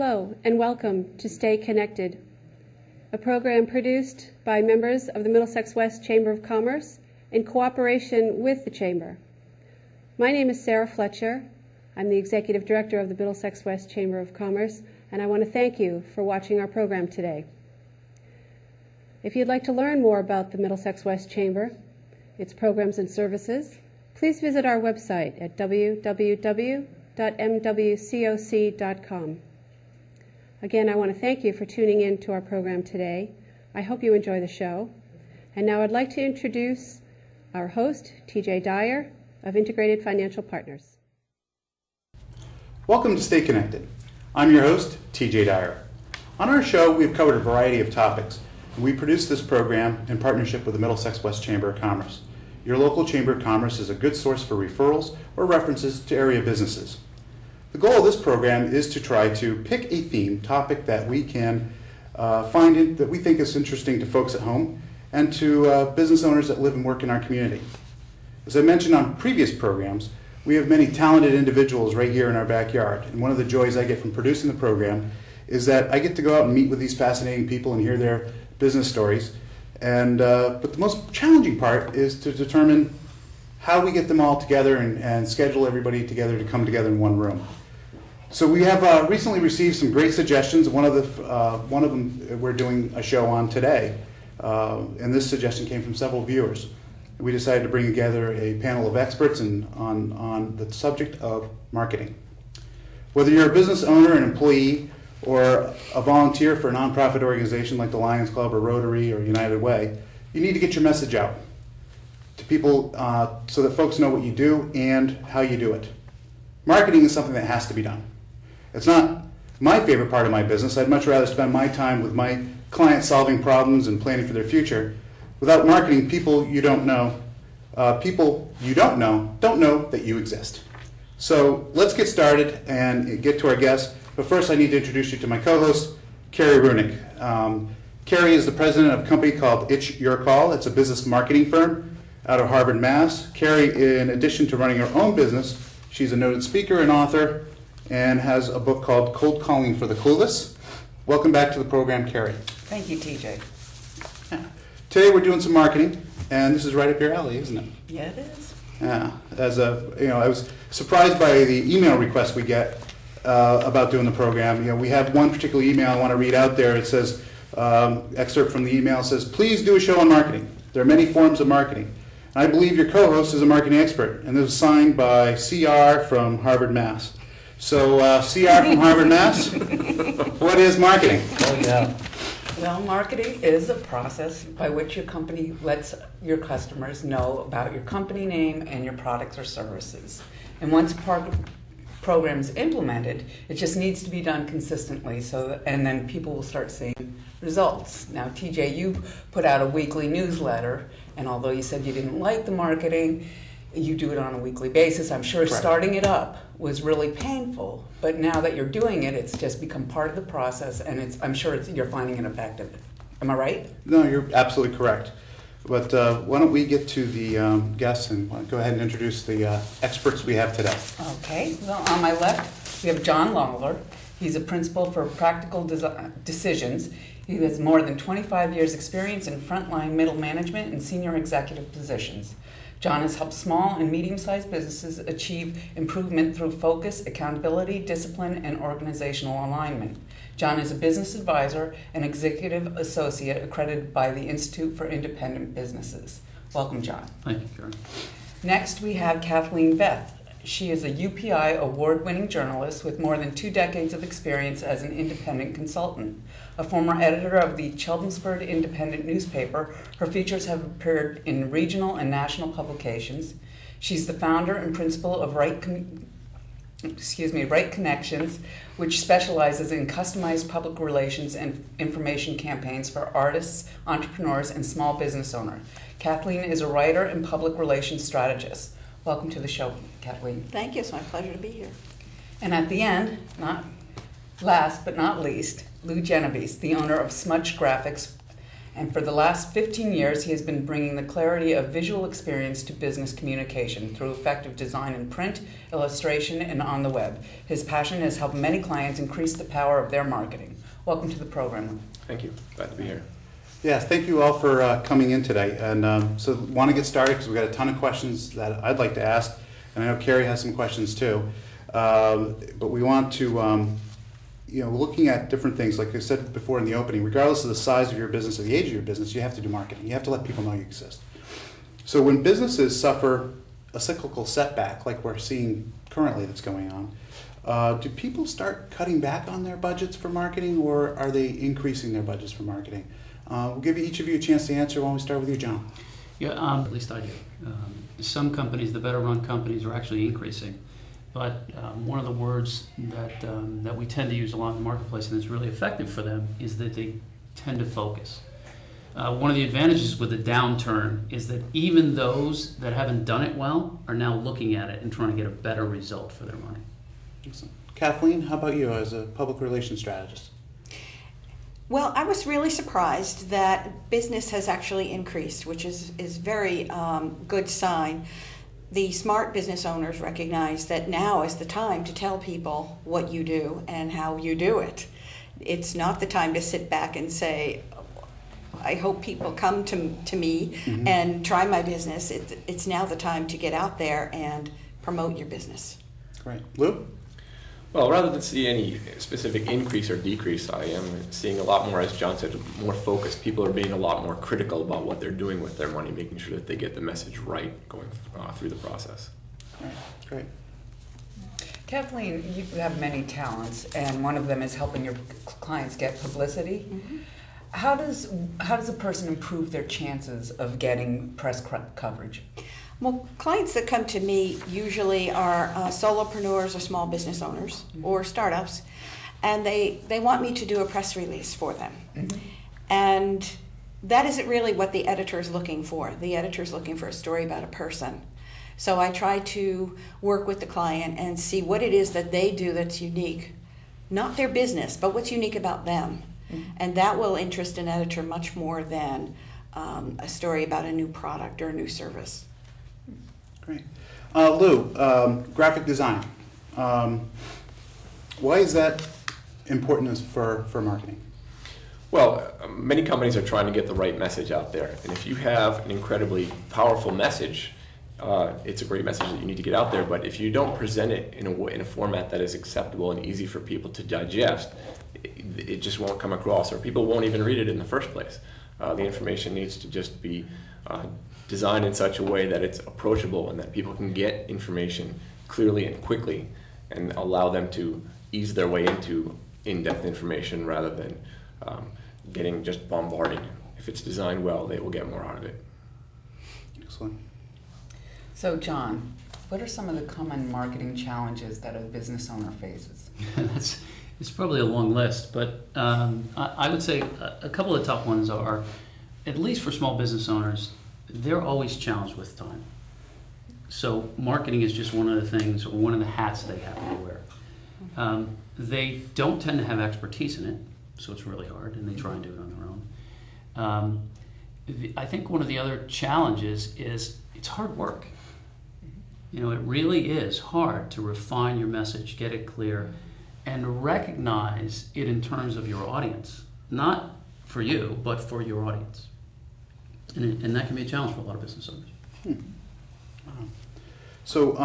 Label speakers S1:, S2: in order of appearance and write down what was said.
S1: Hello and welcome to Stay Connected, a program produced by members of the Middlesex West Chamber of Commerce in cooperation with the Chamber. My name is Sarah Fletcher. I'm the Executive Director of the Middlesex West Chamber of Commerce, and I want to thank you for watching our program today. If you'd like to learn more about the Middlesex West Chamber, its programs and services, please visit our website at www.mwcoc.com. Again, I want to thank you for tuning in to our program today. I hope you enjoy the show. And now I'd like to introduce our host, TJ Dyer of Integrated Financial Partners.
S2: Welcome to Stay Connected. I'm your host, TJ Dyer. On our show, we've covered a variety of topics, and we produce this program in partnership with the Middlesex West Chamber of Commerce. Your local Chamber of Commerce is a good source for referrals or references to area businesses. The goal of this program is to try to pick a theme topic that we can that we think is interesting to folks at home and to business owners that live and work in our community. As I mentioned on previous programs, we have many talented individuals right here in our backyard, and one of the joys I get from producing the program is that I get to go out and meet with these fascinating people and hear their business stories. But the most challenging part is to determine how we get them all together and schedule everybody together to come together in one room. So we have recently received some great suggestions. One of them we're doing a show on today, and this suggestion came from several viewers. We decided to bring together a panel of experts on the subject of marketing. Whether you're a business owner, an employee, or a volunteer for a nonprofit organization like the Lions Club or Rotary or United Way, you need to get your message out to people so that folks know what you do and how you do it. Marketing is something that has to be done. It's not my favorite part of my business. I'd much rather spend my time with my clients solving problems and planning for their future. Without marketing, people you don't know don't know that you exist. So let's get started and get to our guests. But first, I need to introduce you to my co-host, Carrie Runick. Carrie is the president of a company called It's Your Call. It's a business marketing firm out of Harvard, Mass. Carrie, in addition to running her own business, she's a noted speaker and author and has a book called Cold Calling for the Clueless. Welcome back to the program, Carrie.
S3: Thank you, TJ.
S2: Today we're doing some marketing, and this is right up your alley, isn't it?
S3: Yeah, it is.
S2: Yeah. I was surprised by the email requests we get about doing the program. We have one particular email I want to read out there. It says, excerpt from the email says, "Please do a show on marketing. There are many forms of marketing. I believe your co-host is a marketing expert," and this is signed by CR from Harvard, Mass. So, CR from Harvard, Mass, what is marketing?
S3: Oh, yeah. Well, marketing is a process by which your company lets your customers know about your company name and your products or services. And once program is implemented, it just needs to be done consistently, and then people will start seeing results. Now, TJ, you put out a weekly newsletter, and although you said you didn't like the marketing, you do it on a weekly basis. I'm sure starting it up was really painful, but now that you're doing it, it's just become part of the process, and I'm sure you're finding it effective. Am I right?
S2: No, you're absolutely correct. But why don't we get to the guests and go ahead and introduce the experts we have today.
S3: Okay. Well, on my left, we have John Lawler. He's a principal for Practical Decisions. He has more than 25 years' experience in frontline middle management and senior executive positions. John has helped small and medium-sized businesses achieve improvement through focus, accountability, discipline, and organizational alignment. John is a business advisor and executive associate accredited by the Institute for Independent Businesses. Welcome, John.
S2: Thank you, Karen.
S3: Next, we have Kathleen Beth. She is a UPI award-winning journalist with more than 2 decades of experience as an independent consultant. A former editor of the Chelmsford Independent newspaper, her features have appeared in regional and national publications. She's the founder and principal of Right Connections, which specializes in customized public relations and information campaigns for artists, entrepreneurs, and small business owners. Kathleen is a writer and public relations strategist. Welcome to the show, Kathleen.
S4: Thank you. It's my pleasure to be here.
S3: And at the end, not last but not least, Lou Genovese, the owner of Smudge Graphics And for the last 15 years, he has been bringing the clarity of visual experience to business communication through effective design in print, illustration, and on the web. His passion has helped many clients increase the power of their marketing. Welcome to the program.
S4: Thank you. Glad to be here.
S2: Yes, thank you all for coming in today. And so want to get started because we've got a ton of questions that I'd like to ask. And I know Carrie has some questions too. But we want to, looking at different things, like I said before in the opening, regardless of the size of your business or the age of your business, you have to do marketing. You have to let people know you exist. So when businesses suffer a cyclical setback, like we're seeing currently that's going on, do people start cutting back on their budgets for marketing, or are they increasing their budgets for marketing? We'll give each of you a chance to answer. Why don't we start with you, John?
S5: Yeah, at least I do. Some companies, the better run companies, are actually increasing. But one of the words that we tend to use a lot in the marketplace, and it's really effective for them, is that they tend to focus. One of the advantages with the downturn is that even those that haven't done it well are now looking at it and trying to get a better result for their money.
S2: Excellent. Kathleen, how about you as a public relations strategist?
S6: Well, I was really surprised that business has actually increased, which is very good sign. The smart business owners recognize that now is the time to tell people what you do and how you do it. It's not the time to sit back and say, I hope people come to me and try my business. It's now the time to get out there and promote your business.
S2: Great. Lou?
S4: Well, rather than see any specific increase or decrease, I am seeing a lot more, as John said, more focused. People are being a lot more critical about what they're doing with their money, making sure that they get the message right going through the process.
S2: Great.
S3: Kathleen, you have many talents, and one of them is helping your clients get publicity. How does a person improve their chances of getting press coverage?
S6: Well, clients that come to me usually are solopreneurs or small business owners or startups, and they want me to do a press release for them. And that isn't really what the editor is looking for. The editor is looking for a story about a person. So I try to work with the client and see what it is that they do that's unique, not their business, but what's unique about them. And that will interest an editor much more than a story about a new product or a new service.
S2: Great. Lou, graphic design. Why is that important for marketing?
S4: Well, many companies are trying to get the right message out there. And if you have an incredibly powerful message, it's a great message that you need to get out there. But if you don't present it in a format that is acceptable and easy for people to digest, it just won't come across, or people won't even read it in the first place. The information needs to just be designed in such a way that it's approachable and that people can get information clearly and quickly and allow them to ease their way into in-depth information rather than getting just bombarded. If it's designed well, they will get more out of it.
S2: Excellent.
S3: So, John, what are some of the common marketing challenges that a business owner faces?
S5: It's probably a long list, but I would say a couple of the top ones are, at least for small business owners, they're always challenged with time. So marketing is just one of the things, or one of the hats they have to wear. They don't tend to have expertise in it, so it's really hard, and they try and do it on their own. I think one of the other challenges is it's hard work. It really is hard to refine your message, get it clear, and recognize it in terms of your audience. Not for you, but for your audience. And that can be a challenge for a lot of business owners.
S2: So